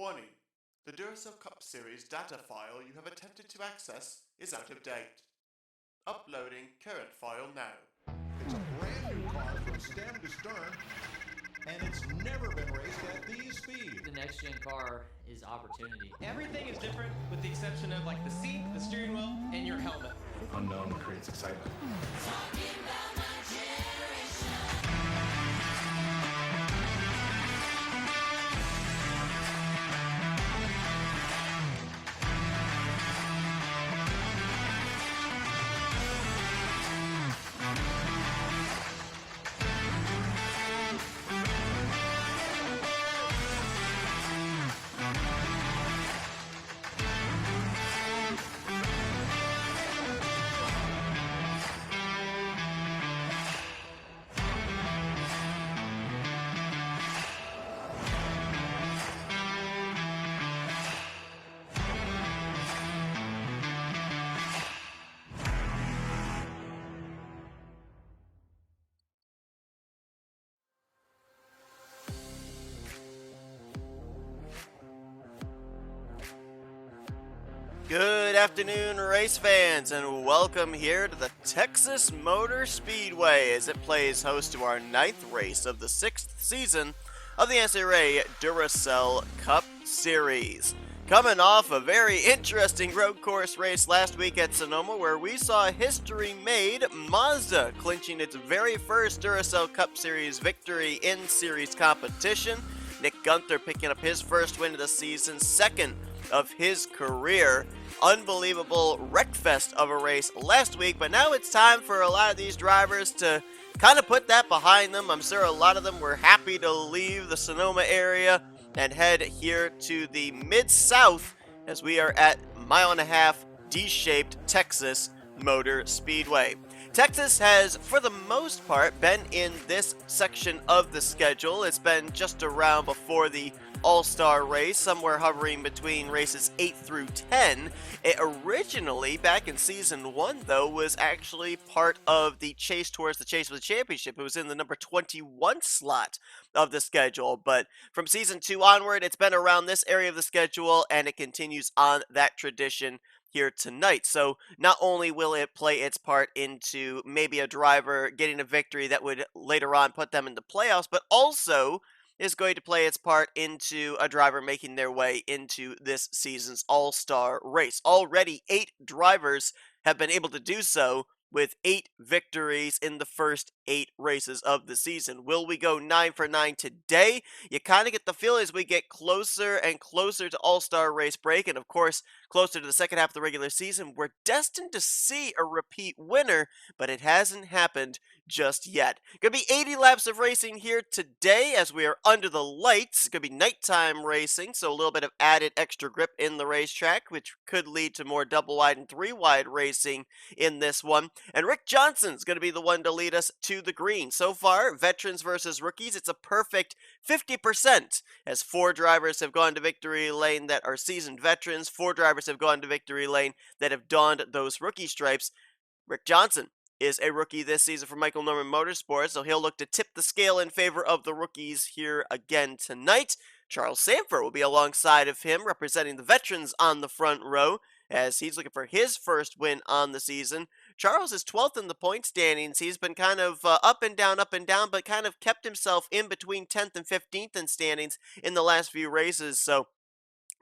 Warning: the Duracell Cup Series data file you have attempted to access is out of date. Uploading current file now. It's a brand new car from stem to stern. and it's never been raced at these speeds. The next gen car is opportunity. Everything is different with the exception of like the seat, the steering wheel, and your helmet. Unknown creates excitement. Good afternoon, race fans, and welcome here to the Texas Motor Speedway as it plays host to our 9th race of the 6th season of the NNSCRA Duracell Cup Series. Coming off a very interesting road course race last week at Sonoma where we saw a history-made Mazda clinching its very first Duracell Cup Series victory in series competition. Nick Gunther picking up his first win of the season, second of his career. Unbelievable wreckfest of a race last week, but now it's time for a lot of these drivers to kind of put that behind them. I'm sure a lot of them were happy to leave the Sonoma area and head here to the Mid-South as we are at mile-and-a-half D-shaped Texas Motor Speedway. Texas has, for the most part, been in this section of the schedule. It's been just around before the All-Star race, somewhere hovering between races 8 through 10. It originally, back in Season 1, though, was actually part of the chase towards the chase for the championship. It was in the number 21 slot of the schedule, but from Season 2 onward, it's been around this area of the schedule, and it continues on that tradition here tonight. So not only will it play its part into maybe a driver getting a victory that would later on put them into playoffs, but also is going to play its part into a driver making their way into this season's All-Star race. Already 8 drivers have been able to do so with 8 victories in the first 8 races of the season. Will we go 9 for 9 today? You kind of get the feeling as we get closer and closer to All-Star race break, and of course, closer to the second half of the regular season, we're destined to see a repeat winner, but it hasn't happened just yet. Gonna be 80 laps of racing here today as we are under the lights. It's gonna be nighttime racing, so a little bit of added extra grip in the racetrack, which could lead to more double wide and 3 wide racing in this one. And Rick Johnson's gonna be the one to lead us to the green. So far, veterans versus rookies, it's a perfect 50%, as 4 drivers have gone to victory lane that are seasoned veterans, 4 drivers have gone to victory lane that have donned those rookie stripes. Rick Johnson is a rookie this season for Michael Norman Motorsports, so he'll look to tip the scale in favor of the rookies here again tonight. Charles Sanford will be alongside of him, representing the veterans on the front row, as he's looking for his first win on the season. Charles is 12th in the point standings. He's been kind of up and down, but kind of kept himself in between 10th and 15th in standings in the last few races, so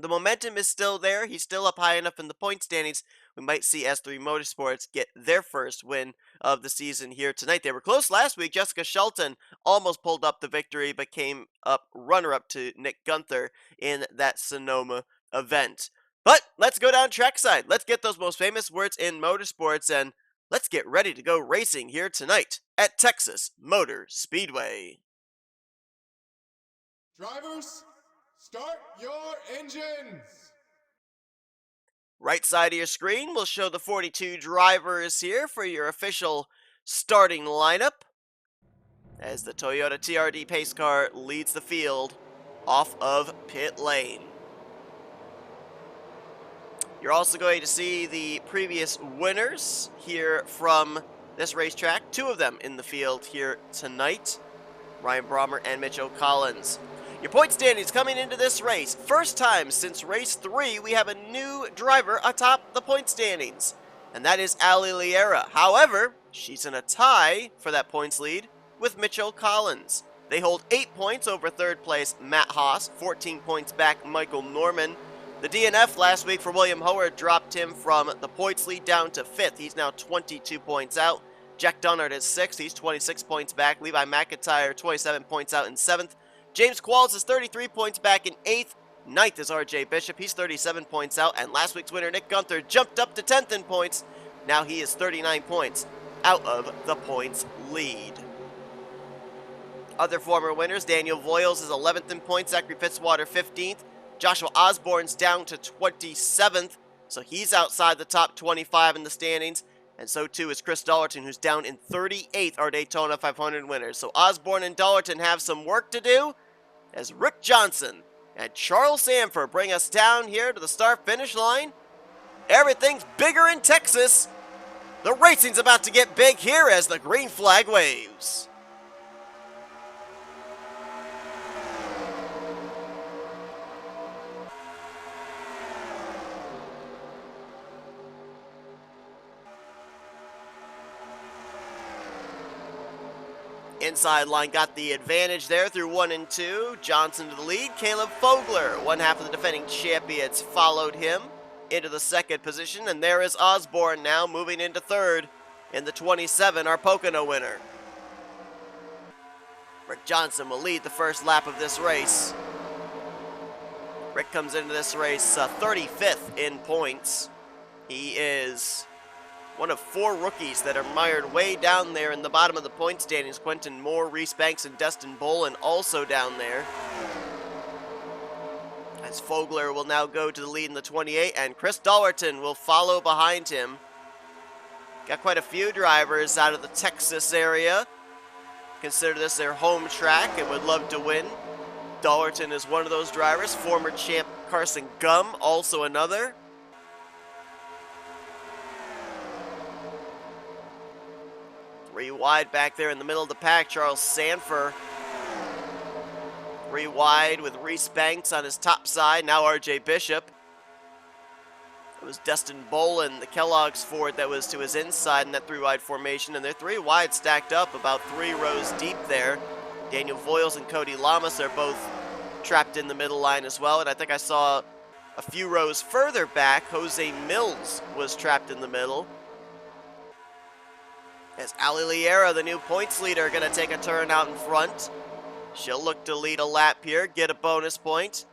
the momentum is still there. He's still up high enough in the point standings. We might see S3 Motorsports get their first win of the season here tonight. They were close last week. Jessica Shelton almost pulled up the victory, but came up runner-up to Nick Gunther in that Sonoma event. But let's go down trackside. Let's get those most famous words in motorsports, and let's get ready to go racing here tonight at Texas Motor Speedway. Drivers, start your engines! Right side of your screen will show the 42 drivers here for your official starting lineup, as the Toyota TRD pace car leads the field off of pit lane. You're also going to see the previous winners here from this racetrack, 2 of them in the field here tonight, Ryan Brommer and Mitchell Collins. Your point standings coming into this race. First time since race 3, we have a new driver atop the point standings, and that is Ali Liera. However, she's in a tie for that points lead with Mitchell Collins. They hold 8 points over third place Matt Haas, 14 points back Michael Norman. The DNF last week for William Howard dropped him from the points lead down to 5th. He's now 22 points out. Jack Dunnard is 6th. He's 26 points back. Levi McIntyre, 27 points out in 7th. James Qualls is 33 points back in 8th. 9th is RJ Bishop. He's 37 points out. And last week's winner, Nick Gunther, jumped up to 10th in points. Now he is 39 points out of the points lead. Other former winners, Daniel Voiles is 11th in points. Zachary Fitzwater, 15th. Joshua Osborne's down to 27th, so he's outside the top 25 in the standings. And so too is Chris Dollerton, who's down in 38th, our Daytona 500 winners. So Osborne and Dollerton have some work to do as Rick Johnson and Charles Sanford bring us down here to the start-finish line. Everything's bigger in Texas. The racing's about to get big here as the green flag waves. Inside line got the advantage there through 1 and 2. Johnson to the lead. Caleb Fogler, one half of the defending champions, followed him into the second position. And there is Osborne now moving into third in the 27, our Pocono winner. Rick Johnson will lead the first lap of this race. Rick comes into this race 35th in points. He is one of 4 rookies that are mired way down there in the bottom of the point standings. Quentin Moore, Reese Banks, and Destin Bolin also down there. As Fogler will now go to the lead in the 28, and Chris Dollerton will follow behind him. Got quite a few drivers out of the Texas area. Consider this their home track and would love to win. Dollerton is one of those drivers. Former champ Carson Gum, also another. Three wide back there in the middle of the pack, Charles Sanford. 3 wide with Reese Banks on his top side, now RJ Bishop. It was Destin Bolin, the Kellogg's Ford, that was to his inside in that 3 wide formation, and they're 3 wide stacked up about 3 rows deep there. Daniel Voiles and Cody Lamas are both trapped in the middle line as well, and I think I saw a few rows further back, Jose Mills was trapped in the middle. As Ali Liera, the new points leader, going to take a turn out in front. She'll look to lead a lap here, get a bonus point.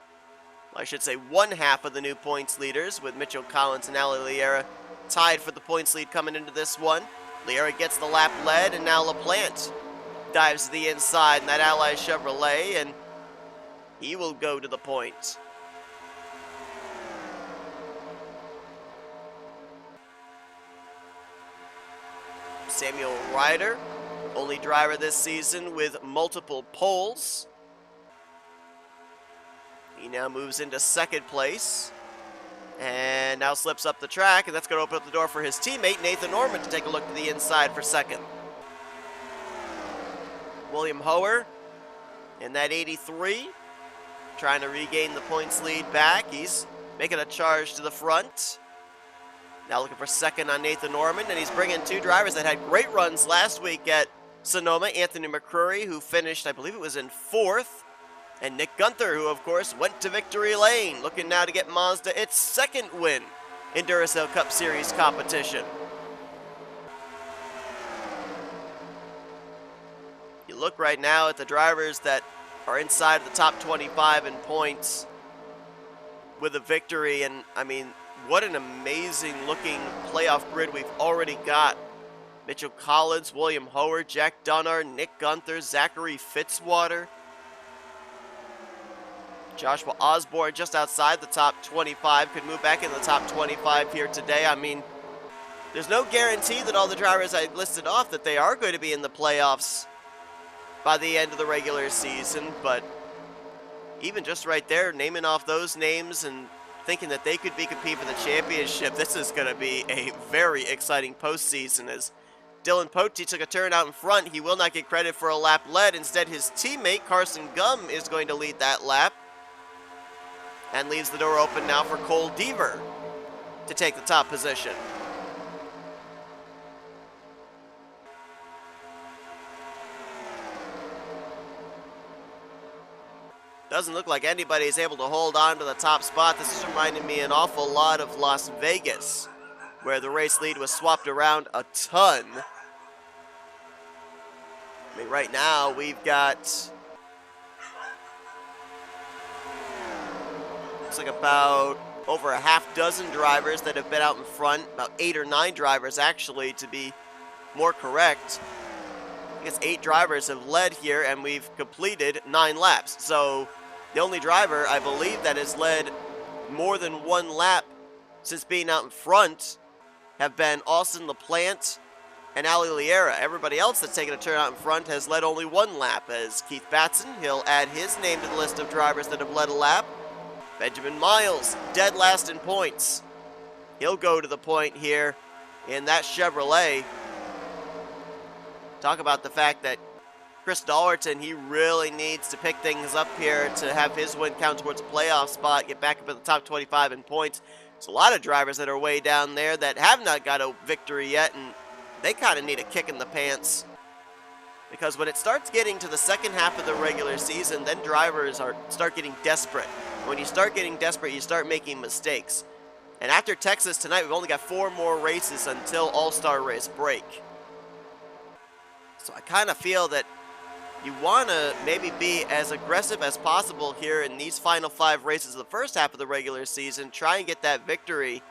Well, I should say one half of the new points leaders, with Mitchell Collins and Ali Liera tied for the points lead coming into this one. Liera gets the lap led, and now LaPlante dives to the inside in that Ally Chevrolet, and he will go to the point. Samuel Ryder, only driver this season with multiple poles. He now moves into second place and now slips up the track, and that's going to open up the door for his teammate Nathan Norman to take a look to the inside for second. William Hoer in that 83, trying to regain the points lead back. He's making a charge to the front. Now looking for second on Nathan Norman, and he's bringing 2 drivers that had great runs last week at Sonoma. Anthony McCrory, who finished, I believe it was in 4th, and Nick Gunther, who of course went to victory lane, looking now to get Mazda its 2nd win in Duracell Cup Series competition. You look right now at the drivers that are inside of the top 25 in points with a victory, and I mean, what an amazing looking playoff grid we've already got. Mitchell Collins, William Howard, Jack Dunnard, Nick Gunther, Zachary Fitzwater, Joshua Osborne just outside the top 25, could move back in the top 25 here today. I mean, there's no guarantee that all the drivers I listed off that they are going to be in the playoffs by the end of the regular season, but even just right there, naming off those names and thinking that they could be competing for the championship, this is going to be a very exciting postseason. As Dylan Pote took a turn out in front, he will not get credit for a lap led. Instead, his teammate Carson Gum is going to lead that lap, and leaves the door open now for Cole Deaver to take the top position. doesn't look like anybody is able to hold on to the top spot. This is reminding me an awful lot of Las Vegas, where the race lead was swapped around a ton. I mean, right now we've got, looks like about over a half dozen drivers that have been out in front, about 8 or 9 drivers actually, to be more correct. I guess 8 drivers have led here, and we've completed 9 laps. So the only driver, I believe, that has led more than 1 lap since being out in front have been Austin LaPlante and Ali Liera. Everybody else that's taken a turn out in front has led only 1 lap. As Keith Batson, he'll add his name to the list of drivers that have led a lap. Benjamin Miles, dead last in points. He'll go to the point here in that Chevrolet. Talk about the fact that Chris Dollerton, he really needs to pick things up here to have his win count towards a playoff spot, get back up in the top 25 in points. There's a lot of drivers that are way down there that have not got a victory yet, and they kind of need a kick in the pants. Because when it starts getting to the second half of the regular season, then drivers start getting desperate. When you start getting desperate, you start making mistakes. And after Texas tonight, we've only got 4 more races until All-Star race break. So I kind of feel that you want to maybe be as aggressive as possible here in these final 5 races of the first half of the regular season, try and get that victory,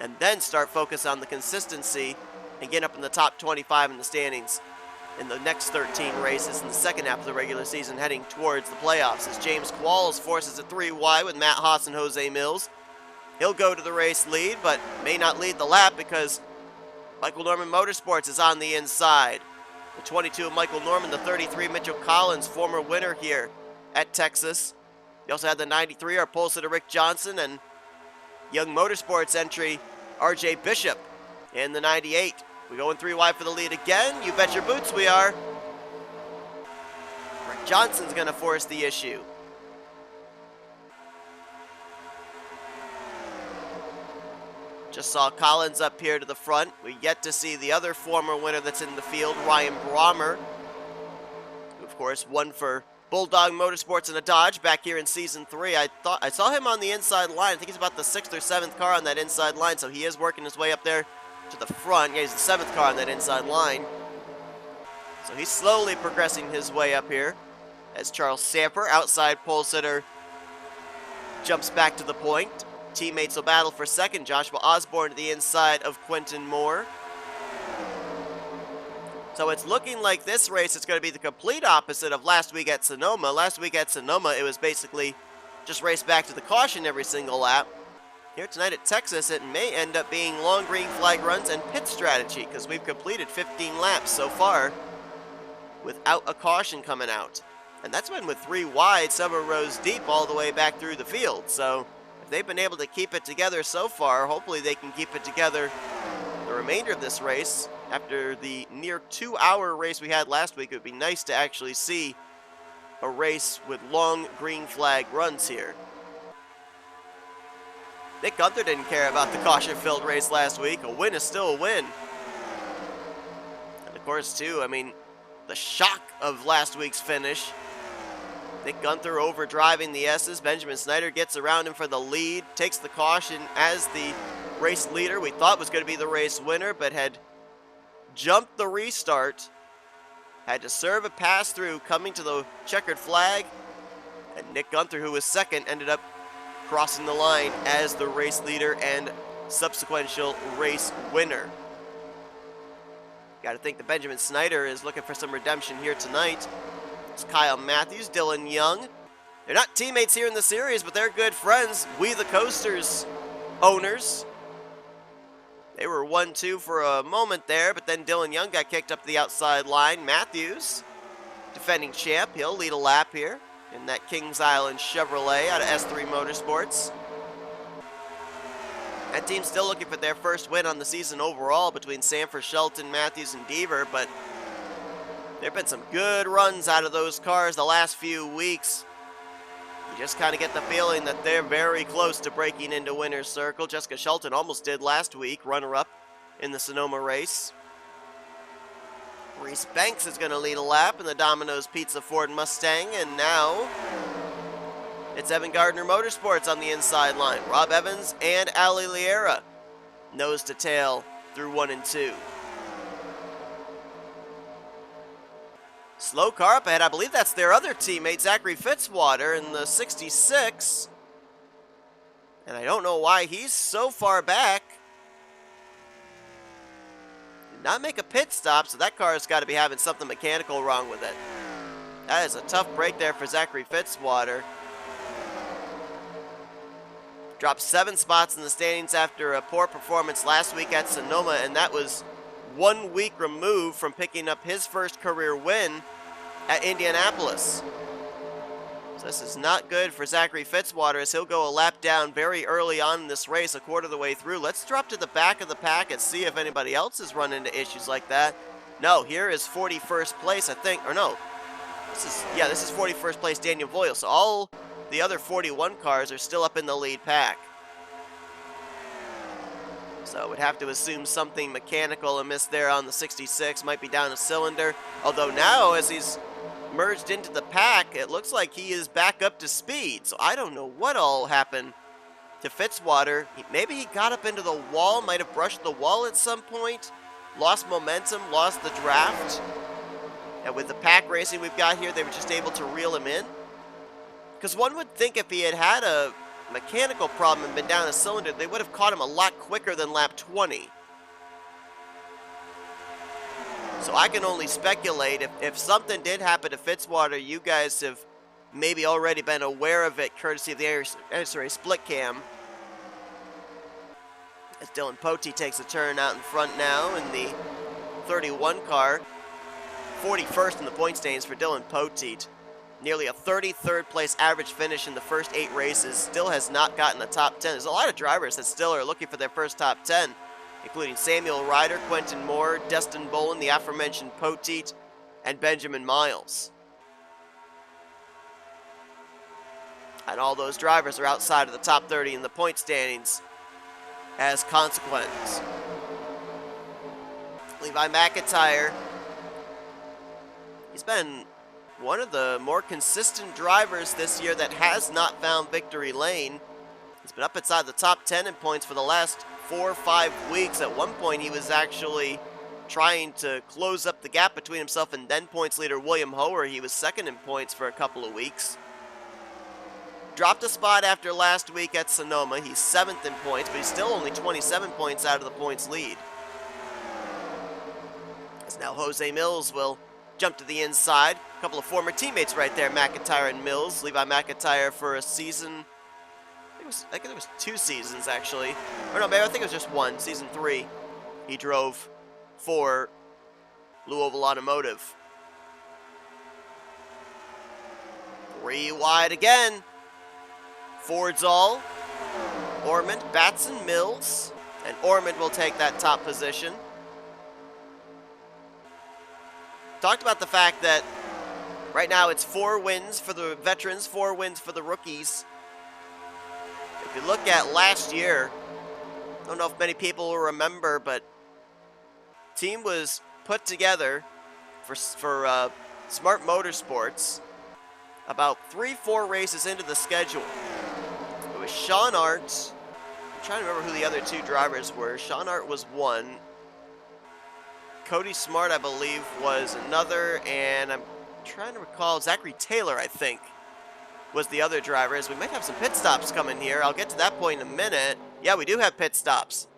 and then start focus on the consistency and get up in the top 25 in the standings in the next 13 races in the second half of the regular season, heading towards the playoffs. As James Qualls forces a 3 wide with Matt Haas and Jose Mills. He'll go to the race lead, but may not lead the lap because Michael Norman Motorsports is on the inside. The 22 of Michael Norman, the 33 Mitchell Collins, former winner here at Texas. You also had the 93, our pole sitter Rick Johnson, and Young Motorsports entry RJ Bishop in the 98. We're going 3 wide for the lead again. You bet your boots we are. Rick Johnson's going to force the issue. Just saw Collins up here to the front. We yet to see the other former winner that's in the field, Ryan Brommer, who of course won for Bulldog Motorsports in a Dodge back here in Season 3. I saw him on the inside line. I think he's about the 6th or 7th car on that inside line, so he is working his way up there to the front. Yeah, he's the 7th car on that inside line. So he's slowly progressing his way up here as Charles Samper, outside pole sitter, jumps back to the point. Teammates will battle for second. Joshua Osborne to the inside of Quentin Moore. So it's looking like this race is going to be the complete opposite of last week at Sonoma. Last week at Sonoma, it was basically just race back to the caution every single lap. Here tonight at Texas, it may end up being long green flag runs and pit strategy because we've completed 15 laps so far without a caution coming out. And that's been with 3 wide, several rows deep all the way back through the field. So if they've been able to keep it together so far, hopefully they can keep it together the remainder of this race. After the near 2-hour race we had last week, it would be nice to actually see a race with long green flag runs here. Nick Gunther didn't care about the caution-filled race last week. A win is still a win. And of course, too, I mean, the shock of last week's finish. Nick Gunther overdriving the S's. Benjamin Snyder gets around him for the lead, takes the caution as the race leader. We thought was going to be the race winner, but had jumped the restart. Had to serve a pass-through coming to the checkered flag. And Nick Gunther, who was second, ended up crossing the line as the race leader and subsequential race winner. Got to think that Benjamin Snyder is looking for some redemption here tonight. It's Kyle Matthews, Dylan Young. They're not teammates here in the series, but they're good friends. We the Coasters owners. They were 1-2 for a moment there, but then Dylan Young got kicked up the outside line. Matthews, defending champ, he'll lead a lap here in that Kings Island Chevrolet out of S3 Motorsports. That team's still looking for their first win on the season overall between Sanford, Shelton, Matthews, and Deaver, but there have been some good runs out of those cars the last few weeks. You just kind of get the feeling that they're very close to breaking into winner's circle. Jessica Shelton almost did last week, runner-up in the Sonoma race. Reese Banks is going to lead a lap in the Domino's Pizza Ford Mustang, and now It's Evan Gardner Motorsports on the inside line. Rob Evans and Ali Liera, nose to tail through 1 and 2. Slow car up ahead. I believe that's their other teammate, Zachary Fitzwater, in the 66. And I don't know why he's so far back. Did not make a pit stop, so that car's got to be having something mechanical wrong with it. That is a tough break there for Zachary Fitzwater. Dropped 7 spots in the standings after a poor performance last week at Sonoma, and that was 1 week removed from picking up his first career win at Indianapolis. So this is not good for Zachary Fitzwater, as he'll go a lap down very early on in this race, a quarter of the way through. Let's drop to the back of the pack and see if anybody else has run into issues like that. No, here is 41st place, I think, or no. This is 41st place Daniel Voyle. So all the other 41 cars are still up in the lead pack. So we'd have to assume something mechanical amiss there on the 66. Might be down a cylinder. Although now, as he's merged into the pack, it looks like he is back up to speed. So I don't know what all happened to Fitzwater. Maybe he got up into the wall, might have brushed the wall at some point, lost momentum, lost the draft. And with the pack racing we've got here, they were just able to reel him in. Because one would think if he had had a mechanical problem and been down a cylinder, they would have caught him a lot quicker than lap 20. So I can only speculate. If something did happen to Fitzwater, you guys have maybe already been aware of it, courtesy of the NNSCRA split cam. As Dylan Potee takes a turn out in front now in the 31 car. 41st in the point standings for Dylan Potee. Nearly a 33rd place average finish in the first 8 races. Still has not gotten the top 10. There's a lot of drivers that still are looking for their first top 10, including Samuel Ryder, Quentin Moore, Destin Bolin, the aforementioned Potee, and Benjamin Miles. And all those drivers are outside of the top 30 in the point standings as consequence. Levi McIntyre, he's been one of the more consistent drivers this year that has not found victory lane. He's been up inside the top 10 in points for the last 4 or 5 weeks. At one point, he was actually trying to close up the gap between himself and then points leader William Hoer. He was second in points for a couple of weeks. Dropped a spot after last week at Sonoma. He's 7th in points, but he's still only 27 points out of the points lead. As now Jose Mills will jump to the inside. A couple of former teammates right there, McIntyre and Mills. Levi McIntyre for a season. I think it was 2 seasons, actually. Or no, maybe I think it was just 1. Season 3, he drove for Louisville Automotive. 3 wide again. Fordzall, Ormond, Batson, Mills, and Ormond will take that top position. Talked about the fact that right now it's 4 wins for the veterans, 4 wins for the rookies. If you look at last year, I don't know if many people will remember, but team was put together for Smart Motorsports about 3-4 races into the schedule. It was Sean Arndt. I'm trying to remember who the other 2 drivers were. Sean Arndt was 1. Cody Smart, I believe, was another, and I'm trying to recall, Zachary Taylor, I think, was the other driver, as we might have some pit stops coming here. I'll get to that point in a minute. Yeah, we do have pit stops.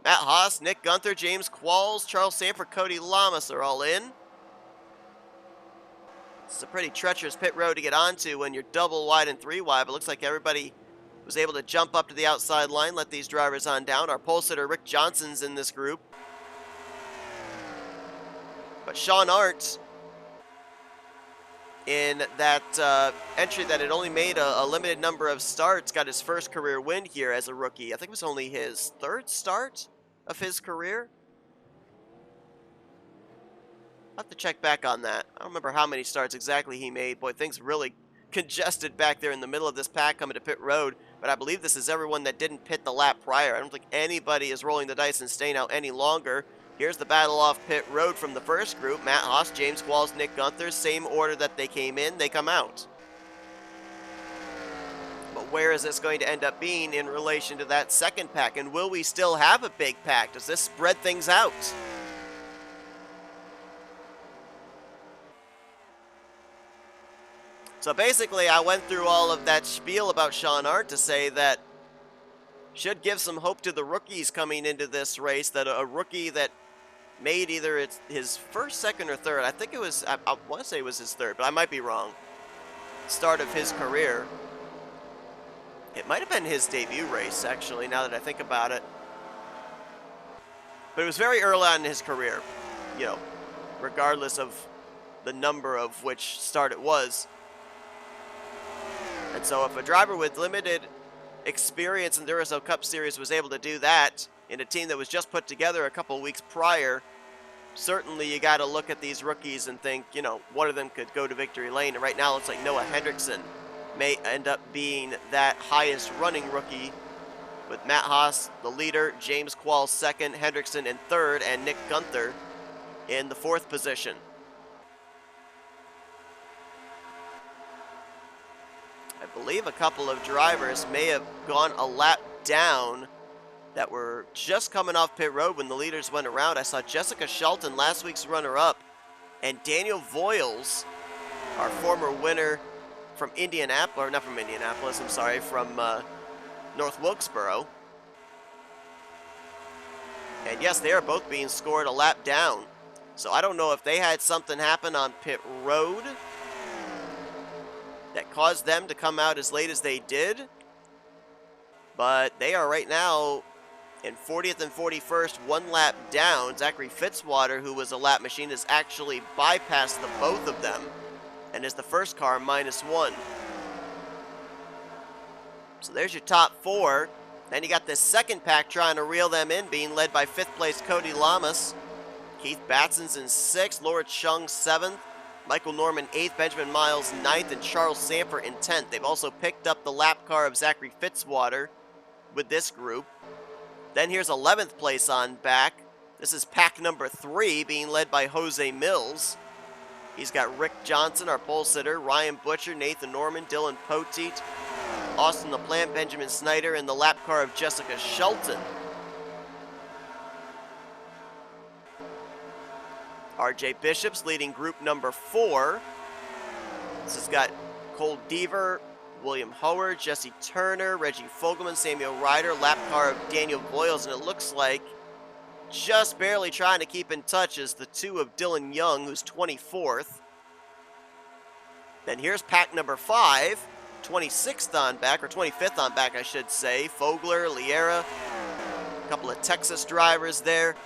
Matt Haas, Nick Gunther, James Qualls, Charles Sanford, Cody Lamas are all in. It's a pretty treacherous pit road to get onto when you're double wide and 3 wide, but looks like everybody was able to jump up to the outside line, let these drivers on down. Our pole sitter, Rick Johnson's in this group. But Sean Arndt, in that entry that had only made a limited number of starts, got his first career win here as a rookie. I think it was only his 3rd start of his career. I'll have to check back on that. I don't remember how many starts exactly he made. Boy, things really congested back there in the middle of this pack coming to pit road. But I believe this is everyone that didn't pit the lap prior. I don't think anybody is rolling the dice and staying out any longer. Here's the battle off pit road from the first group. Matt Haas, James Qualls, Nick Gunther. Same order that they came in, they come out. where is this going to end up being in relation to that second pack? And will we still have a big pack? Does this spread things out? So basically, I went through all of that spiel about Sean Arndt to say that should give some hope to the rookies coming into this race, that a rookie that made either his first, second, or third, I think it was, I want to say it was his third, but I might be wrong, start of his career. It might have been his debut race, actually, now that I think about it. But it was very early on in his career, you know, regardless of the number of which start it was. And so if a driver with limited experience in the Duracell Cup Series was able to do that in a team that was just put together a couple weeks prior, certainly you got to look at these rookies and think, you know, one of them could go to victory lane. And right now it looks like Noah Hendrickson may end up being that highest running rookie, with Matt Haas, the leader, James Quall second, Hendrickson in third, and Nick Gunther in the fourth position. I believe a couple of drivers may have gone a lap down that were just coming off pit road when the leaders went around. I saw Jessica Shelton, last week's runner-up, and Daniel Voiles, our former winner from Indianapolis, or not from Indianapolis, I'm sorry, from North Wilkesboro. And yes, they are both being scored a lap down. So I don't know if they had something happen on pit road that caused them to come out as late as they did. But they are right now in 40th and 41st, one lap down. Zachary Fitzwater, who was a lap machine, has actually bypassed the both of them and is the first car -1. So there's your top four. Then you got this second pack trying to reel them in, being led by 5th place Cody Lamas. Keith Batson's in 6th, Laura Chung 7th, Michael Norman 8th, Benjamin Miles 9th, and Charles Samper in 10th. They've also picked up the lap car of Zachary Fitzwater with this group. Then here's 11th place on back. This is pack number 3, being led by Jose Mills. He's got Rick Johnson, our pole sitter, Ryan Butcher, Nathan Norman, Dylan Poteet, Austin LaPlante, Benjamin Snyder, and the lap car of Jessica Shelton. RJ Bishop's leading group number 4. This has got Cole Deaver, William Howard, Jesse Turner, Reggie Fogelman, Samuel Ryder, lap car of Daniel Voiles, and it looks like just barely trying to keep in touch is the 2 of Dylan Young, who's 24th. Then here's pack number 5, 26th on back, or 25th on back, I should say. Fogler, Liera, a couple of Texas drivers there.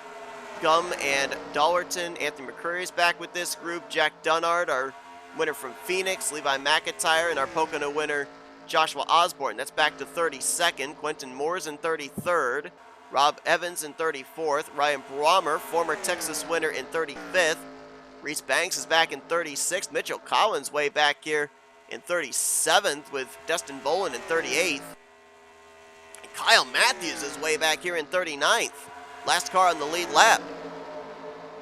Gum and Dollarton. Anthony McCurry is back with this group. Jack Dunnard, our winner from Phoenix. Levi McIntyre, and our Pocono winner, Joshua Osborne. That's back to 32nd. Quentin Moore's in 33rd. Rob Evans in 34th. Ryan Brommer, former Texas winner, in 35th. Reese Banks is back in 36th. Mitchell Collins way back here in 37th, with Dustin Bolin in 38th. And Kyle Matthews is way back here in 39th. Last car on the lead lap.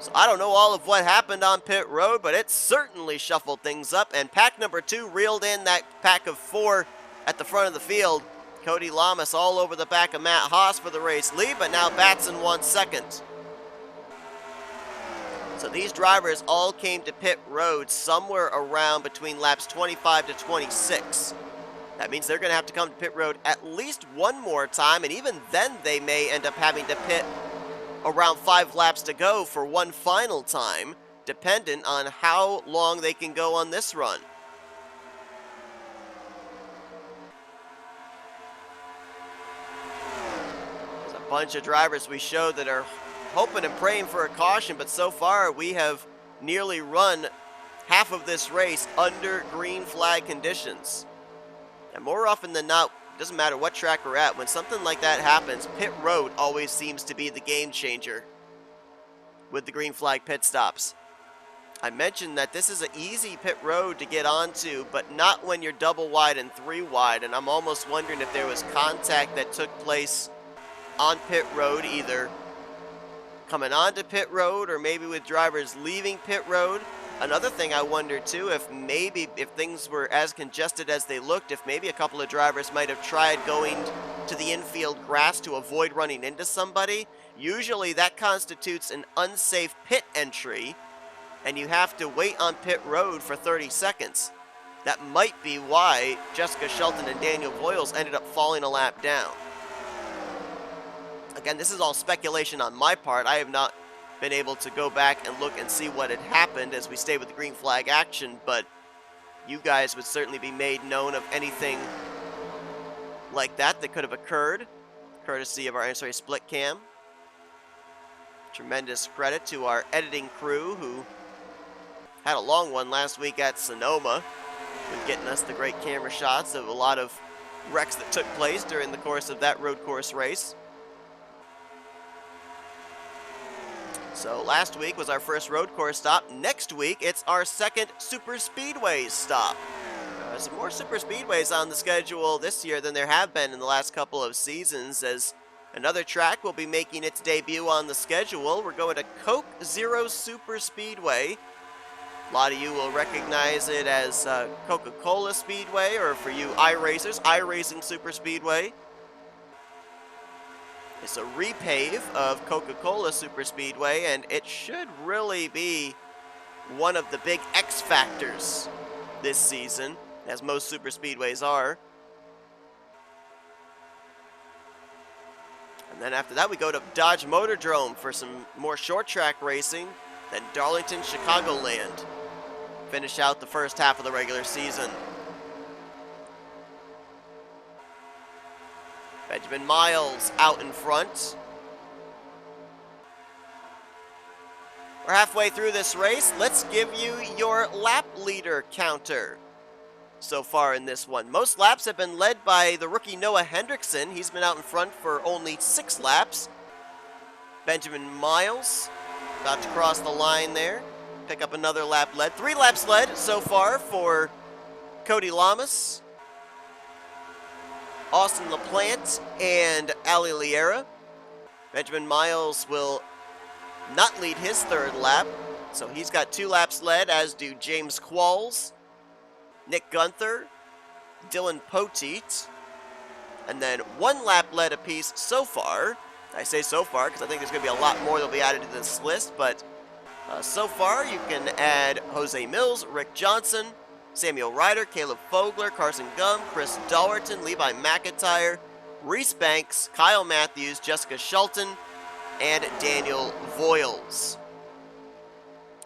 So I don't know all of what happened on pit road, but it certainly shuffled things up. And pack number 2 reeled in that pack of 4 at the front of the field. Cody Lamas all over the back of Matt Haas for the race lead, but now Batson wants second. So these drivers all came to pit road somewhere around between laps 25 to 26. That means they're going to have to come to pit road at least one more time, and even then they may end up having to pit around 5 laps to go for one final time, dependent on how long they can go on this run. There's a bunch of drivers we showed that are hoping and praying for a caution, but so far we have nearly run half of this race under green flag conditions. And more often than not, it doesn't matter what track we're at, when something like that happens, pit road always seems to be the game changer with the green flag pit stops. I mentioned that this is an easy pit road to get onto, but not when you're double wide and 3 wide, and I'm almost wondering if there was contact that took place on pit road, either coming onto pit road or maybe with drivers leaving pit road. another thing I wonder too, if things were as congested as they looked, if maybe a couple of drivers might have tried going to the infield grass to avoid running into somebody. Usually that constitutes an unsafe pit entry, and you have to wait on pit road for 30 seconds. That might be why Jessica Shelton and Daniel Voiles ended up falling a lap down. Again, this is all speculation on my part. I have not been able to go back and look and see what had happened as we stay with the green flag action, but you guys would certainly be made known of anything like that could have occurred, courtesy of our NNSCRA split cam. Tremendous credit to our editing crew who had a long one last week at Sonoma with getting us the great camera shots of a lot of wrecks that took place during the course of that road course race. So last week was our first road course stop. Next week, it's our second super speedways stop. Some more super speedways on the schedule this year than there have been in the last couple of seasons, as another track will be making its debut on the schedule. We're going to Coke Zero Super Speedway. A lot of you will recognize it as Coca-Cola Speedway, or for you iRacers, iRacing Super Speedway. It's a repave of Coca-Cola Super Speedway, and it should really be one of the big X factors this season, as most super speedways are. And then after that, we go to Dodge Motordrome for some more short track racing, then Darlington, Chicagoland. Finish out the first half of the regular season. Benjamin Miles out in front. We're halfway through this race. Let's give you your lap leader counter so far in this one. Most laps have been led by the rookie Noah Hendrickson. He's been out in front for only 6 laps. Benjamin Miles about to cross the line there. Pick up another lap led. 3 laps led so far for Cody Lamas, Austin LaPlante, and Ali Liera. Benjamin Miles will not lead his 3rd lap, so he's got 2 laps led, as do James Qualls, Nick Gunther, Dylan Poteet, and then 1 lap led apiece so far. I say so far because I think there's going to be a lot more that will be added to this list, but so far you can add Jose Mills, Rick Johnson, Samuel Ryder, Caleb Fogler, Carson Gum, Chris Dallerton, Levi McIntyre, Reese Banks, Kyle Matthews, Jessica Shelton, and Daniel Voiles.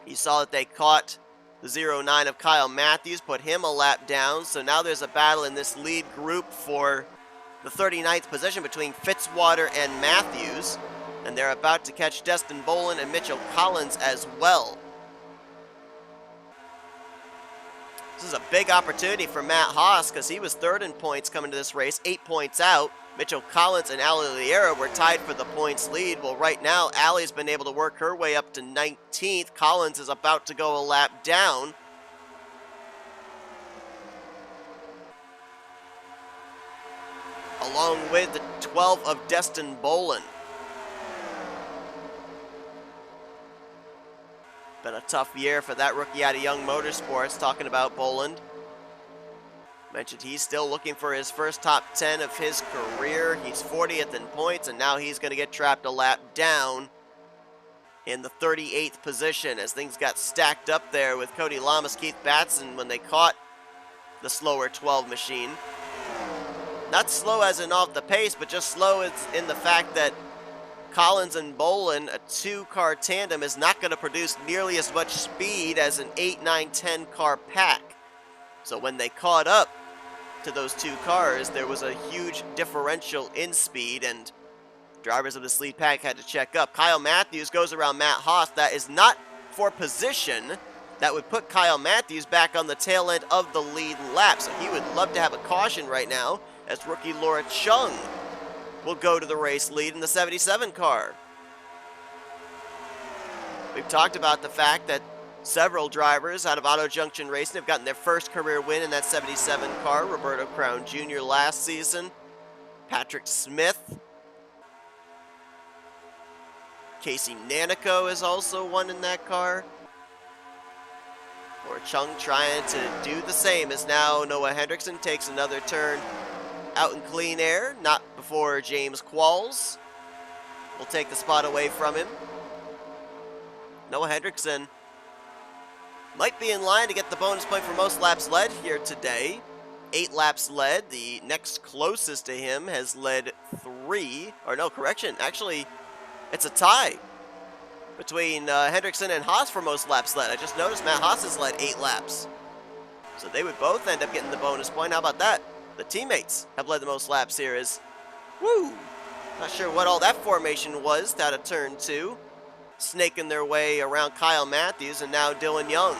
You saw that they caught the 09 of Kyle Matthews, put him a lap down, so now there's a battle in this lead group for the 39th position between Fitzwater and Matthews, and they're about to catch Destin Bolin and Mitchell Collins as well. This is a big opportunity for Matt Haas because he was 3rd in points coming to this race, 8 points out. Mitchell Collins and Ali Liera were tied for the points lead. Well, right now, Ali's been able to work her way up to 19th. Collins is about to go a lap down. Along with the 12 of Destin Bolin. Been a tough year for that rookie out of Young Motorsports. Talking about Boland, mentioned he's still looking for his first top 10 of his career. He's 40th in points, and now he's going to get trapped a lap down in the 38th position as things got stacked up there with Cody Lamas, Keith Batson when they caught the slower 12 machine. Not slow as in off the pace, but just slow in the fact that Collins and Bolin, a 2-car tandem, is not going to produce nearly as much speed as an 8, 9, 10 car pack. So when they caught up to those 2 cars, there was a huge differential in speed, and drivers of this lead pack had to check up. Kyle Matthews goes around Matt Haas. That is not for position. That would put Kyle Matthews back on the tail end of the lead lap. So he would love to have a caution right now, as rookie Laura Chung will go to the race lead in the 77 car. We've talked about the fact that several drivers out of Auto Junction Racing have gotten their first career win in that 77 car. Roberto Crown Jr. last season, Patrick Smith, Casey Nanico is also one in that car. Lord Chung trying to do the same as now Noah Hendrickson takes another turn out in clean air, not before James Qualls will take the spot away from him. Noah Hendrickson might be in line to get the bonus point for most laps led here today. 8 laps led. The next closest to him has led 3. Or no, correction. Actually, it's a tie between Hendrickson and Haas for most laps led. I just noticed Matt Haas has led 8 laps. So they would both end up getting the bonus point. How about that? The teammates have led the most laps here. Woo! Not sure what all that formation was out of turn 2. Snaking their way around Kyle Matthews and now Dylan Young.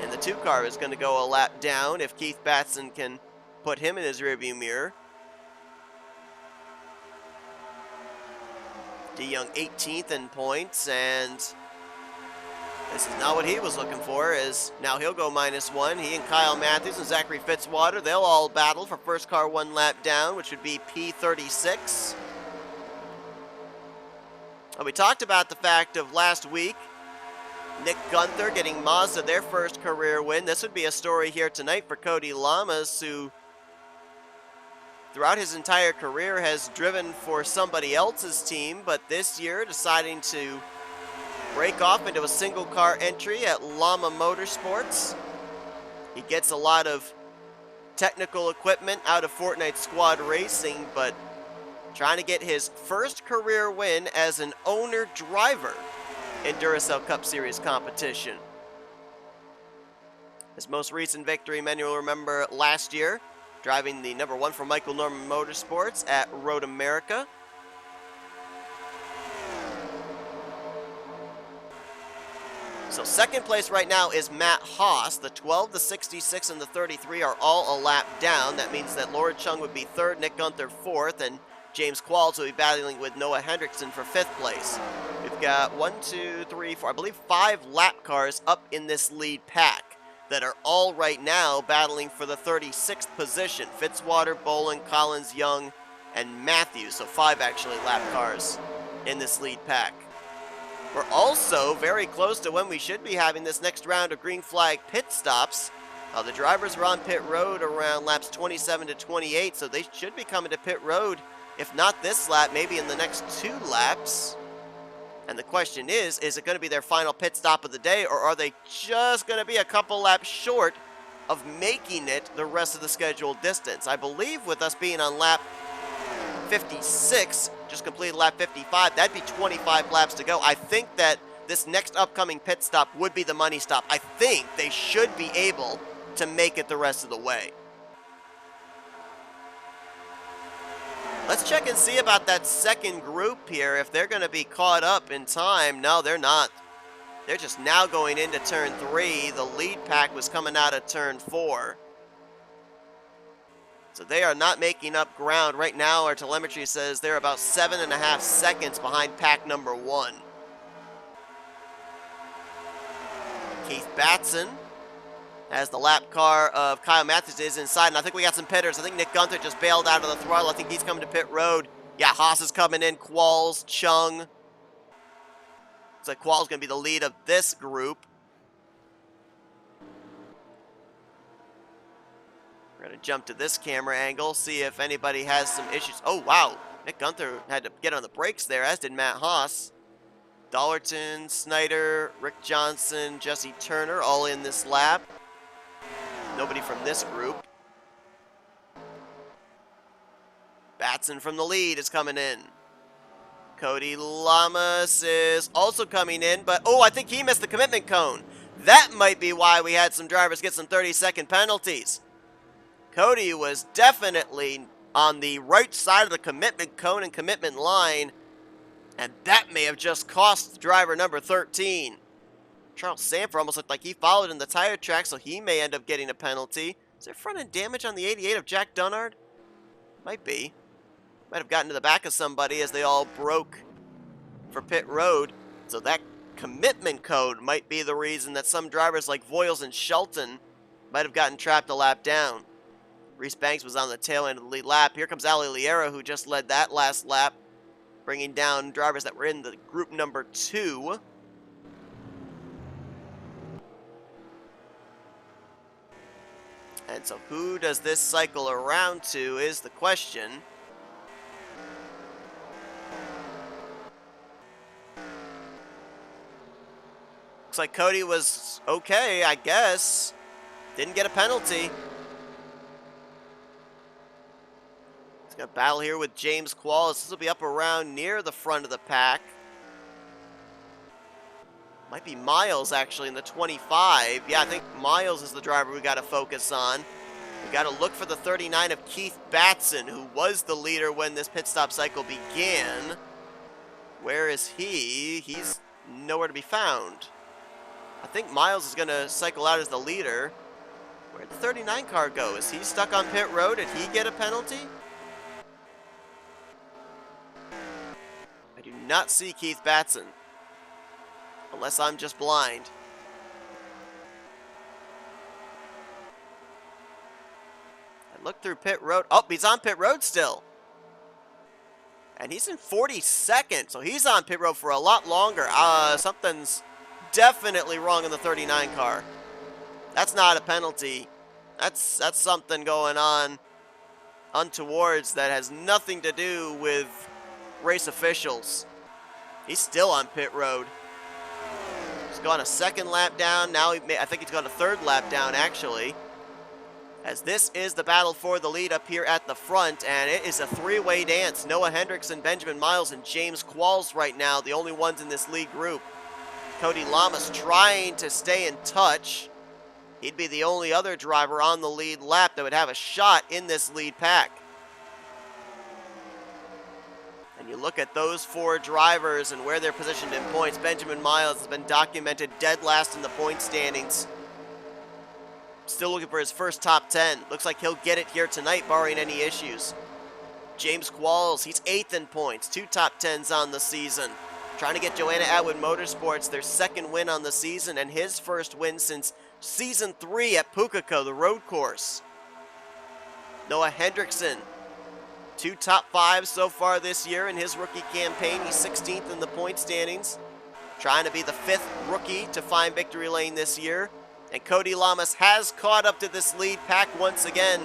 And the 2 car is going to go a lap down if Keith Batson can put him in his rearview mirror. D. Young 18th in points, and this is not what he was looking for, as now he'll go -1. He and Kyle Matthews and Zachary Fitzwater, they'll all battle for first car 1 lap down, which would be P36. We talked about the fact of last week, Nick Gunther getting Mazda their first career win. This would be a story here tonight for Cody Lamas, who throughout his entire career has driven for somebody else's team, but this year deciding to break off into a single car entry at Llama Motorsports. He gets a lot of technical equipment out of Fortnite Squad Racing, but trying to get his first career win as an owner driver in Duracell Cup Series competition. His most recent victory, many will remember last year, driving the number 1 for Michael Norman Motorsports at Road America. So second place right now is Matt Haas. The 12, the 66, and the 33 are all a lap down. That means that Lord Chung would be 3rd, Nick Gunther 4th, and James Qualls will be battling with Noah Hendrickson for 5th place. We've got 1, 2, 3, 4, I believe 5 lap cars up in this lead pack that are all right now battling for the 36th position. Fitzwater, Bolin, Collins, Young, and Matthews. So 5 actually lap cars in this lead pack. We're also very close to when we should be having this next round of green flag pit stops. The drivers were on pit road around laps 27 to 28, so they should be coming to pit road, if not this lap, maybe in the next 2 laps. And the question is it going to be their final pit stop of the day, or are they just going to be a couple laps short of making it the rest of the scheduled distance? I believe with us being on lap 56, just completed lap 55, that'd be 25 laps to go. I think that this next upcoming pit stop would be the money stop. I think they should be able to make it the rest of the way. Let's check and see about that second group here, if they're going to be caught up in time. No, they're not. They're just now going into turn 3. The lead pack was coming out of turn 4. So they are not making up ground. Right now, our telemetry says they're about 7.5 seconds behind pack number 1. Keith Batson, as the lap car of Kyle Matthews is inside, and I think we got some pitters. I think Nick Gunther just bailed out of the throttle. I think he's coming to pit road. Yeah, Haas is coming in, Qualls, Chung. Looks like Qualls going to be the lead of this group. We're going to jump to this camera angle, see if anybody has some issues. Oh, wow. Nick Gunther had to get on the brakes there, as did Matt Haas. Dollerton, Snyder, Rick Johnson, Jesse Turner, all in this lap. Nobody from this group. Batson from the lead is coming in. Cody Lamas is also coming in, but oh, I think he missed the commitment cone. That might be why we had some drivers get some 30-second penalties. Cody was definitely on the right side of the commitment cone and commitment line, and that may have just cost driver number 13. Charles Sanford almost looked like he followed in the tire track, so he may end up getting a penalty. Is there front end damage on the 88 of Jack Dunnard? Might be. Might have gotten to the back of somebody as they all broke for pit road. So that commitment code might be the reason that some drivers like Voiles and Shelton might have gotten trapped a lap down. Reese Banks was on the tail end of the lead lap. Here comes Ali Liera, who just led that last lap, bringing down drivers that were in the group number 2. And so who does this cycle around to is the question. Looks like Cody was okay, I guess. Didn't get a penalty. He's going to battle here with James Qualls. This will be up around near the front of the pack. Might be Miles, actually, in the 25. Yeah, I think Miles is the driver we got to focus on. We got to look for the 39 of Keith Batson, who was the leader when this pit stop cycle began. Where is he? He's nowhere to be found. I think Miles is going to cycle out as the leader. Where'd the 39 car go? Is he stuck on pit road? Did he get a penalty? I do not see Keith Batson. Unless I'm just blind. I looked through pit road. Oh, he's on pit road still. And he's in 42nd, so he's on pit road for a lot longer. Something's definitely wrong in the 39 car. That's not a penalty. That's something going on untowards that has nothing to do with race officials. He's still on pit road. He's gone a second lap down. Now I think he's gone a third lap down, actually. As this is the battle for the lead up here at the front, and it is a three-way dance. Noah Hendrickson, Benjamin Miles, and James Qualls right now, the only ones in this lead group. Cody Lamas trying to stay in touch. He'd be the only other driver on the lead lap that would have a shot in this lead pack. And you look at those four drivers and where they're positioned in points. Benjamin Miles has been documented dead last in the point standings. Still looking for his first top 10. Looks like he'll get it here tonight, barring any issues. James Qualls, he's 8th in points. 2 top 10s on the season. Trying to get Joanna Atwood Motorsports their second win on the season and his first win since Season 3 at Pukekohe, the road course. Noah Hendrickson, 2 top 5s so far this year in his rookie campaign. He's 16th in the point standings. Trying to be the 5th rookie to find victory lane this year. And Cody Lamas has caught up to this lead pack once again.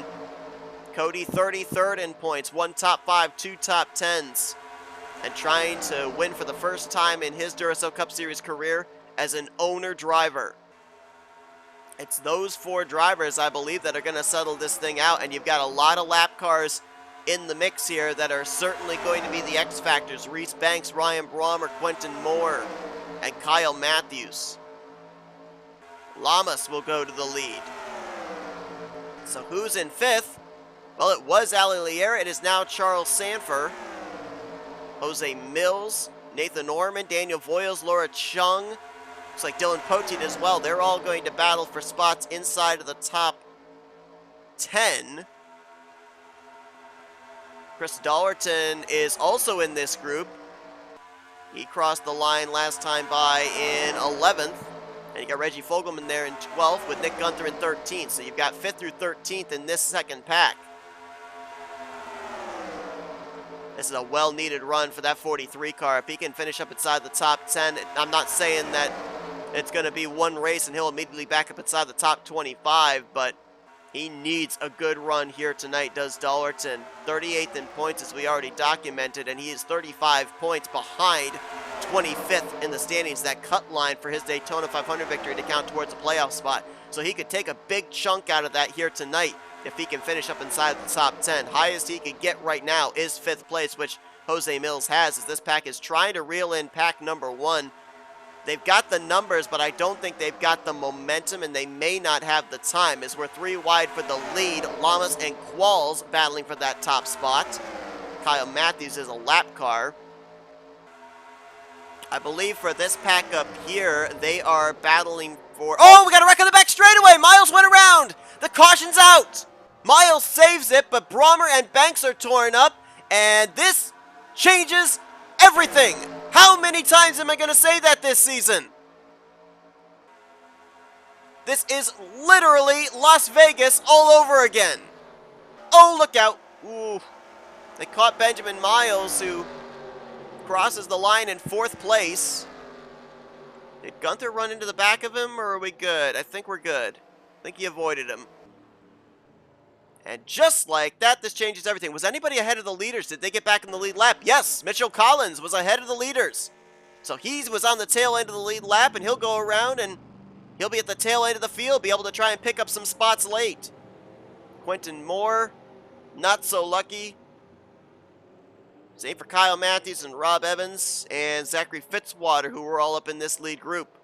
Cody 33rd in points, 1 top 5, 2 top 10s. And trying to win for the first time in his Duracell Cup Series career as an owner driver. It's those 4 drivers, I believe, that are going to settle this thing out. And you've got a lot of lap cars in the mix here that are certainly going to be the X factors. Reese Banks, Ryan Brommer, Quentin Moore, and Kyle Matthews. Lamas will go to the lead. So who's in 5th? Well, it was Ali Lier. It is now Charles Sanford. Jose Mills, Nathan Norman, Daniel Voiles, Laura Chung. Looks like Dylan Poteet as well. They're all going to battle for spots inside of the top 10. Chris Dollerton is also in this group. He crossed the line last time by in 11th. And you got Reggie Fogelman there in 12th with Nick Gunther in 13th. So you've got 5th through 13th in this second pack. This is a well-needed run for that 43 car. If he can finish up inside the top 10, I'm not saying that it's going to be one race and he'll immediately back up inside the top 25, but he needs a good run here tonight, does Dollerton. 38th in points, as we already documented, and he is 35 points behind 25th in the standings. That cut line for his Daytona 500 victory to count towards a playoff spot. So he could take a big chunk out of that here tonight if he can finish up inside the top 10. Highest he could get right now is 5th place, which Jose Mills has, as this pack is trying to reel in pack number 1. They've got the numbers, but I don't think they've got the momentum, and they may not have the time, as we're 3 wide for the lead. Lamas and Qualls battling for that top spot. Kyle Matthews is a lap car. I believe for this pack up here, they are battling for... Oh, we got a wreck on the back straightaway! Miles went around! The caution's out! Miles saves it, but Brommer and Banks are torn up, and this changes everything! How many times am I going to say that this season? This is literally Las Vegas all over again. Oh, look out. Ooh. They caught Benjamin Miles, who crosses the line in 4th place. Did Gunther run into the back of him, or are we good? I think we're good. I think he avoided him. And just like that, this changes everything. Was anybody ahead of the leaders? Did they get back in the lead lap? Yes, Mitchell Collins was ahead of the leaders. So he was on the tail end of the lead lap, and he'll go around and he'll be at the tail end of the field, be able to try and pick up some spots late. Quentin Moore, not so lucky. Same for Kyle Matthews and Rob Evans and Zachary Fitzwater, who were all up in this lead group.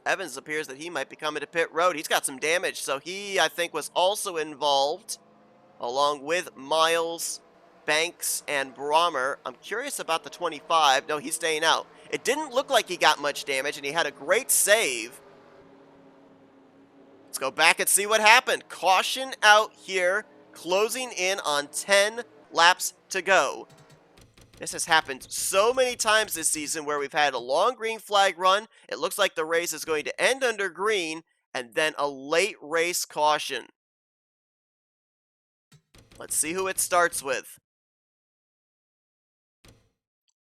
Evans appears that he might be coming to pit road. He's got some damage, so he, I think, was also involved, along with Miles, Banks, and Brommer. I'm curious about the 25. No, he's staying out. It didn't look like he got much damage, and he had a great save. Let's go back and see what happened. Caution out here, closing in on 10 laps to go. This has happened so many times this season where we've had a long green flag run. It looks like the race is going to end under green, and then a late race caution. Let's see who it starts with.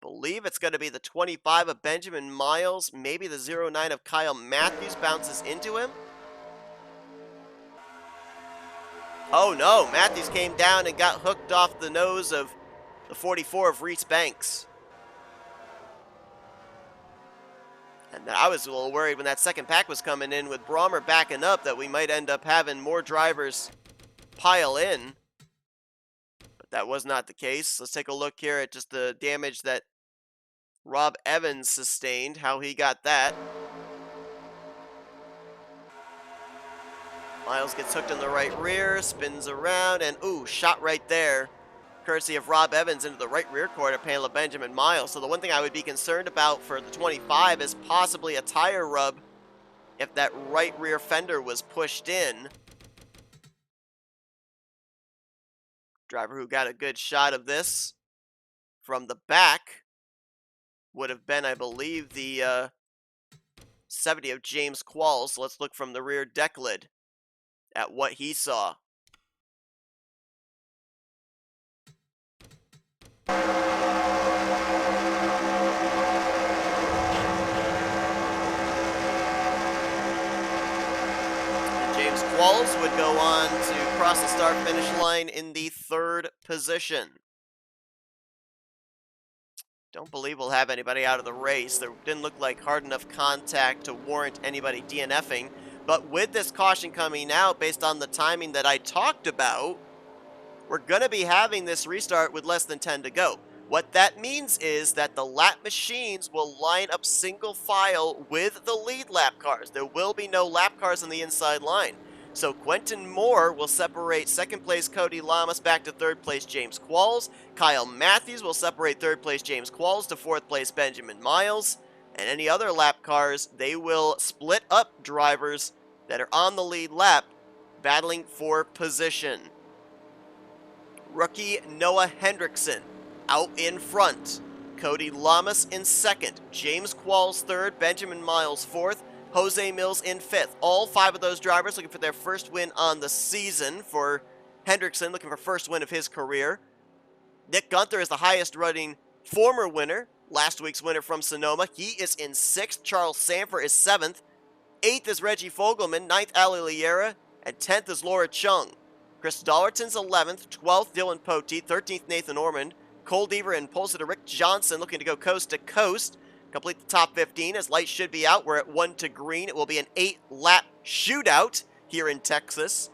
Believe it's going to be the 25 of Benjamin Miles. Maybe the 09 of Kyle Matthews bounces into him. Oh no, Matthews came down and got hooked off the nose of the 44 of Reese Banks. And I was a little worried when that second pack was coming in with Brommer backing up that we might end up having more drivers pile in. But that was not the case. Let's take a look here at just the damage that Rob Evans sustained, how he got that. Miles gets hooked in the right rear, spins around, and ooh, shot right there. Courtesy of Rob Evans into the right rear quarter panel of Benjamin Miles. So the one thing I would be concerned about for the 25 is possibly a tire rub if that right rear fender was pushed in. Driver who got a good shot of this from the back would have been, I believe, the 70 of James Qualls. So let's look from the rear deck lid at what he saw. James Qualls would go on to cross the start-finish line in the 3rd position. Don't believe we'll have anybody out of the race. There didn't look like hard enough contact to warrant anybody DNFing. But with this caution coming out, based on the timing that I talked about, we're going to be having this restart with less than 10 to go. What that means is that the lap machines will line up single file with the lead lap cars. There will be no lap cars on the inside line. So Quentin Moore will separate 2nd place Cody Lamas back to 3rd place James Qualls. Kyle Matthews will separate 3rd place James Qualls to 4th place Benjamin Miles. And any other lap cars, they will split up drivers that are on the lead lap battling for position. Rookie Noah Hendrickson out in front. Cody Lamas in 2nd. James Qualls 3rd. Benjamin Miles 4th. Jose Mills in 5th. All 5 of those drivers looking for their first win on the season. For Hendrickson, looking for first win of his career. Nick Gunther is the highest running former winner. Last week's winner from Sonoma. He is in 6th. Charles Sanford is 7th. 8th is Reggie Fogelman. 9th, Ali Liera. And 10th is Laura Chung. Chris Dollerton's 11th. 12th, Dylan Poteet. 13th, Nathan Ormond. Cole Deaver and pole sitter Rick Johnson looking to go coast to coast. Complete the top 15 as lights should be out. We're at 1 to green. It will be an 8-lap shootout here in Texas.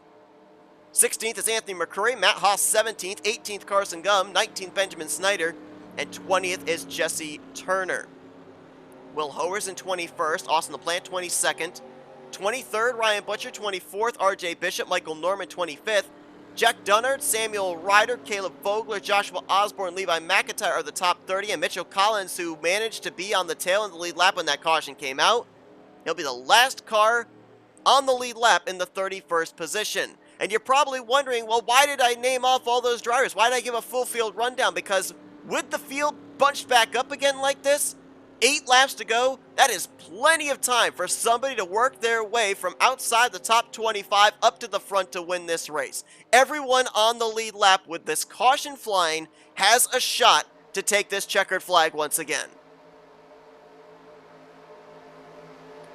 16th is Anthony McCurry. Matt Haas 17th. 18th, Carson Gum. 19th, Benjamin Snyder. And 20th is Jesse Turner. Will Howers in 21st. Austin LaPlante 22nd. 23rd, Ryan Butcher. 24th, RJ Bishop. Michael Norman 25th. Jack Dunnard, Samuel Ryder, Caleb Vogler, Joshua Osborne, Levi McIntyre are the top 30, and Mitchell Collins, who managed to be on the tail in the lead lap when that caution came out. He'll be the last car on the lead lap in the 31st position. And you're probably wondering, well, why did I name off all those drivers? Why did I give a full field rundown? Because with the field bunched back up again like this, 8 laps to go, that is plenty of time for somebody to work their way from outside the top 25 up to the front to win this race. Everyone on the lead lap with this caution flying has a shot to take this checkered flag once again.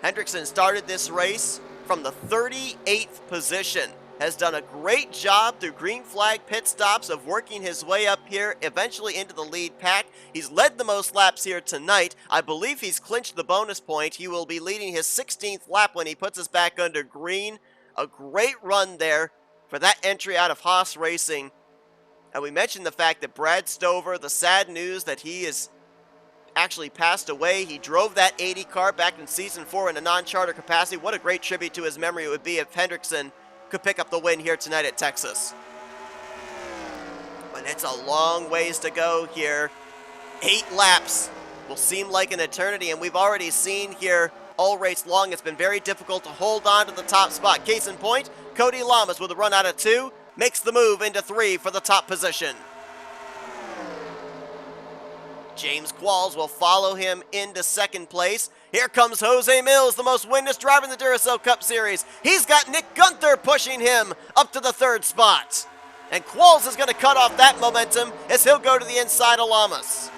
Hendrickson started this race from the 38th position. has done a great job through green flag pit stops of working his way up here, eventually into the lead pack. He's led the most laps here tonight. I believe he's clinched the bonus point. He will be leading his 16th lap when he puts us back under green. A great run there for that entry out of Haas Racing. And we mentioned the fact that Brad Stover, the sad news that he is actually passed away. He drove that 80 car back in Season 4 in a non-charter capacity. What a great tribute to his memory it would be if Hendrickson could pick up the win here tonight at Texas. But it's a long ways to go here. 8 laps will seem like an eternity, and we've already seen here all race long it's been very difficult to hold on to the top spot. Case in point, Cody Lamas with a run out of 2 makes the move into 3 for the top position. James Qualls will follow him into 2nd place. Here comes Jose Mills, the most winless driver in the Duracell Cup Series. He's got Nick Gunther pushing him up to the 3rd spot. And Qualls is going to cut off that momentum as he'll go to the inside of Lamas.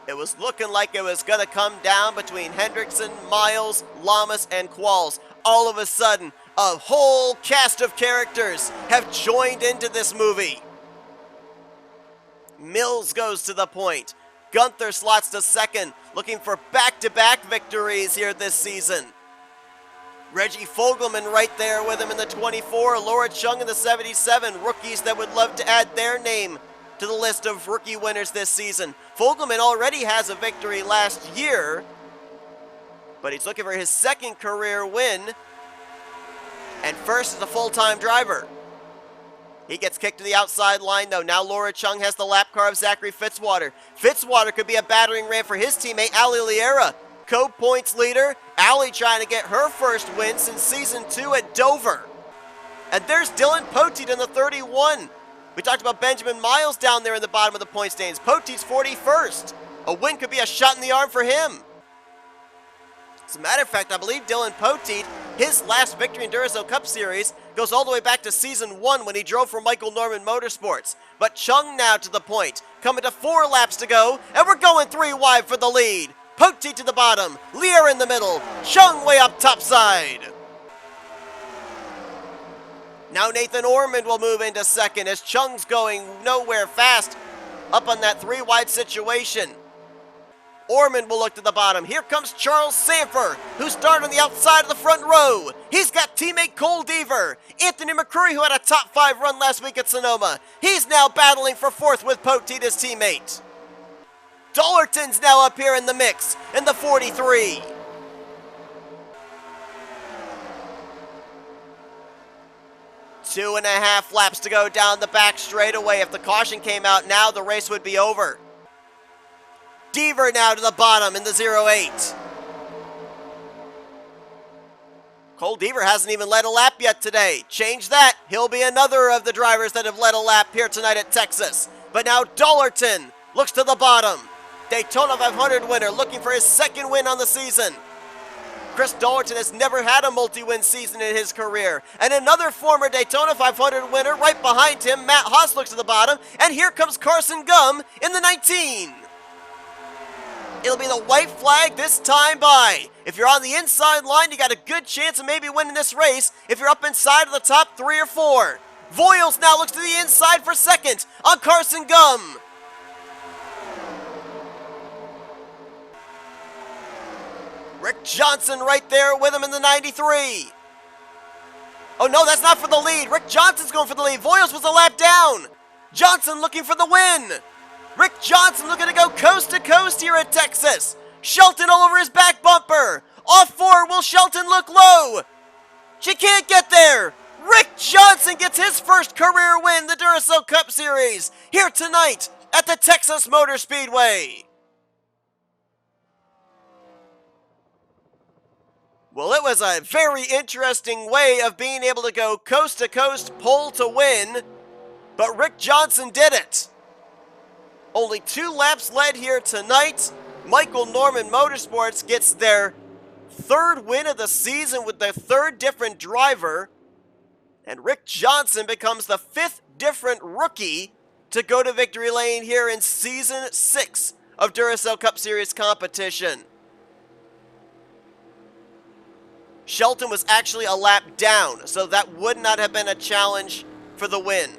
It was looking like it was going to come down between Hendrickson, Miles, Lamas, and Qualls. All of a sudden, a whole cast of characters have joined into this movie. Mills goes to the point. Gunther slots to 2nd, looking for back-to-back victories here this season. Reggie Fogelman right there with him in the 24, Laura Chung in the 77, rookies that would love to add their name to the list of rookie winners this season. Fogelman already has a victory last year, but he's looking for his 2nd career win, and first as a full-time driver. He gets kicked to the outside line, though. Now Laura Chung has the lap car of Zachary Fitzwater. Fitzwater could be a battering ram for his teammate, Ali Liera. Co-points leader, Ali trying to get her first win since Season 2 at Dover. And there's Dylan Poteet in the 31. We talked about Benjamin Miles down there in the bottom of the point standings. Poteet's 41st. A win could be a shot in the arm for him. As a matter of fact, I believe Dylan Poteet, his last victory in Duracell Cup Series goes all the way back to Season 1 when he drove for Michael Norman Motorsports. But Chung now to the point, coming to 4 laps to go, and we're going 3 wide for the lead. Poteet to the bottom, Lear in the middle, Chung way up topside. Now Nathan Ormond will move into 2nd as Chung's going nowhere fast up on that 3 wide situation. Ormond will look to the bottom. Here comes Charles Sanford, who started on the outside of the front row. He's got teammate Cole Deaver. Anthony McCreary, who had a top 5 run last week at Sonoma. He's now battling for 4th with Poteet, his teammate. Dollerton's now up here in the mix in the 43. Two and a half laps to go down the back straightaway. If the caution came out now, the race would be over. Deaver now to the bottom in the 08. Cole Deaver hasn't even led a lap yet today. Change that. He'll be another of the drivers that have led a lap here tonight at Texas. But now Dollerton looks to the bottom. Daytona 500 winner looking for his 2nd win on the season. Chris Dollerton has never had a multi-win season in his career. And another former Daytona 500 winner right behind him, Matt Haas, looks to the bottom. And here comes Carson Gum in the 19. It'll be the white flag this time by. If you're on the inside line, you got a good chance of maybe winning this race if you're up inside of the top 3 or 4. Voiles now looks to the inside for 2nd on Carson Gum. Rick Johnson right there with him in the 93. Oh no, that's not for the lead. Rick Johnson's going for the lead. Voiles was a lap down. Johnson looking for the win. Rick Johnson looking to go coast to coast here at Texas. Shelton all over his back bumper. Off 4, will Shelton look low? She can't get there. Rick Johnson gets his first career win in the Duracell Cup Series here tonight at the Texas Motor Speedway. Well, it was a very interesting way of being able to go coast to coast, pole to win, but Rick Johnson did it. Only 2 laps led here tonight. Michael Norman Motorsports gets their 3rd win of the season with their 3rd different driver, and Rick Johnson becomes the 5th different rookie to go to victory lane here in Season 6 of Duracell Cup Series competition. Shelton was actually a lap down, so that would not have been a challenge for the win.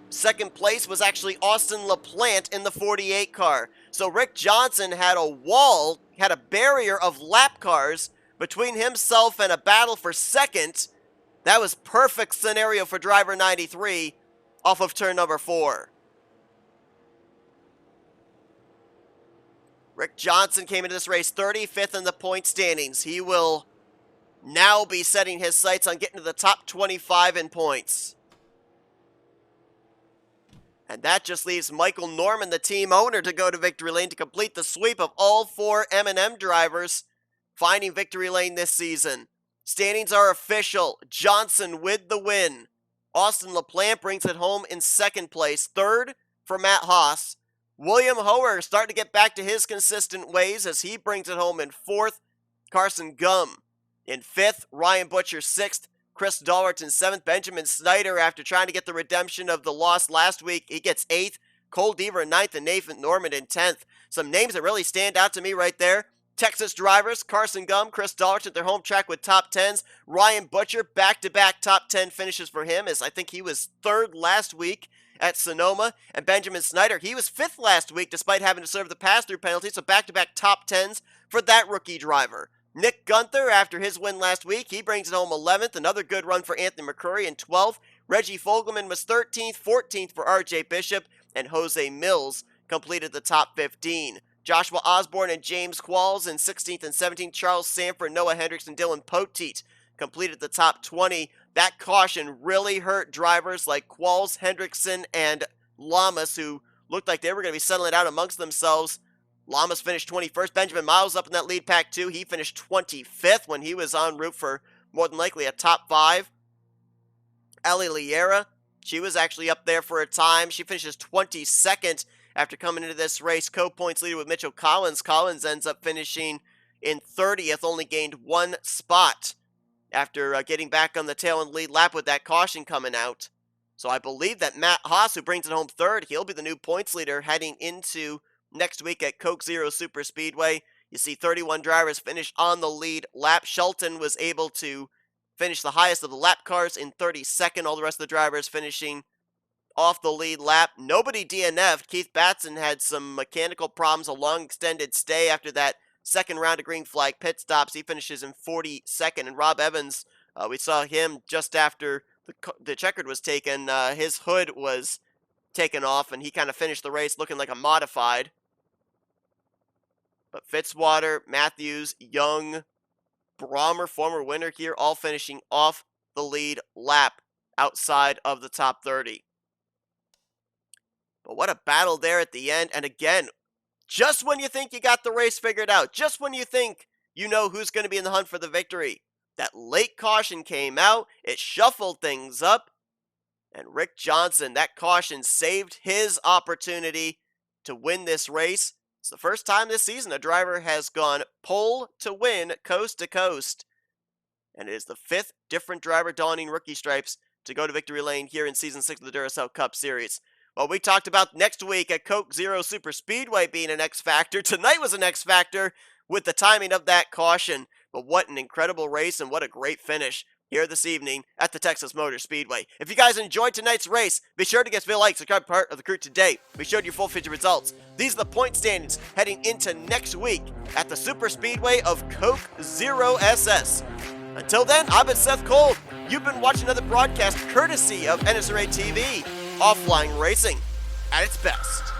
Second place was actually Austin LaPlante in the 48 car. So Rick Johnson had a wall, had a barrier of lap cars between himself and a battle for second. That was perfect scenario for driver 93 off of turn number 4. Rick Johnson came into this race 35th in the point standings. He will now be setting his sights on getting to the top 25 in points. And that just leaves Michael Norman, the team owner, to go to victory lane to complete the sweep of all 4 M&M drivers finding victory lane this season. Standings are official. Johnson with the win. Austin LaPlante brings it home in second place. Third for Matt Haas. William Hoer starting to get back to his consistent ways as he brings it home in fourth. Carson Gum in fifth. Ryan Butcher sixth. Chris Dallerton seventh. Benjamin Snyder, after trying to get the redemption of the loss last week, he gets eighth. Cole Deaver in ninth and Nathan Norman in 10th. Some names that really stand out to me right there. Texas drivers, Carson Gum, Chris Dallerton at their home track with top 10s. Ryan Butcher, back-to-back top 10 finishes for him, as I think he was third last week at Sonoma. And Benjamin Snyder, he was fifth last week despite having to serve the pass-through penalty, so back-to-back top 10s for that rookie driver. Nick Gunther, after his win last week, he brings it home 11th. Another good run for Anthony McCurry in 12th. Reggie Fogelman was 13th, 14th for RJ Bishop, and Jose Mills completed the top 15. Joshua Osborne and James Qualls in 16th and 17th. Charles Sanford, Noah Hendricks, and Dylan Poteet completed the top 20. That caution really hurt drivers like Qualls, Hendrickson, and Lamas, who looked like they were going to be settling out amongst themselves. Lamas finished 21st. Benjamin Miles up in that lead pack too. He finished 25th when he was en route for more than likely a top 5. Ali Liera, she was actually up there for a time. She finishes 22nd after coming into this race. Co-points leader with Mitchell Collins. Collins ends up finishing in 30th, only gained 1 spot after getting back on the tail end lead lap with that caution coming out. So I believe that Matt Haas, who brings it home third, he'll be the new points leader heading into next week at Coke Zero Super Speedway. You see 31 drivers finish on the lead lap. Shelton was able to finish the highest of the lap cars in 32nd. All the rest of the drivers finishing off the lead lap. Nobody DNF'd. Keith Batson had some mechanical problems, a long extended stay after that second round of green flag pit stops. He finishes in 42nd. And Rob Evans, we saw him just after the checkered was taken. His hood was taken off, and he kind of finished the race looking like a modified. But Fitzwater, Matthews, Young, Brommer, former winner here, all finishing off the lead lap outside of the top 30. But what a battle there at the end. And again, just when you think you got the race figured out, just when you think you know who's going to be in the hunt for the victory, that late caution came out, it shuffled things up, and Rick Johnson, that caution saved his opportunity to win this race. It's the first time this season a driver has gone pole to win, coast to coast. And it is the 5th different driver donning rookie stripes to go to victory lane here in Season 6 of the Duracell Cup Series. Well, we talked about next week at Coke Zero Super Speedway being an X Factor. Tonight was an X Factor with the timing of that caution. But what an incredible race and what a great finish here this evening at the Texas Motor Speedway. If you guys enjoyed tonight's race, be sure to give us a like, subscribe, part of the crew today. We showed you full feature results. These are the point standings heading into next week at the Super Speedway of Coke Zero SS. Until then, I've been Seth Cole. You've been watching another broadcast courtesy of NNSCRA TV, offline racing at its best.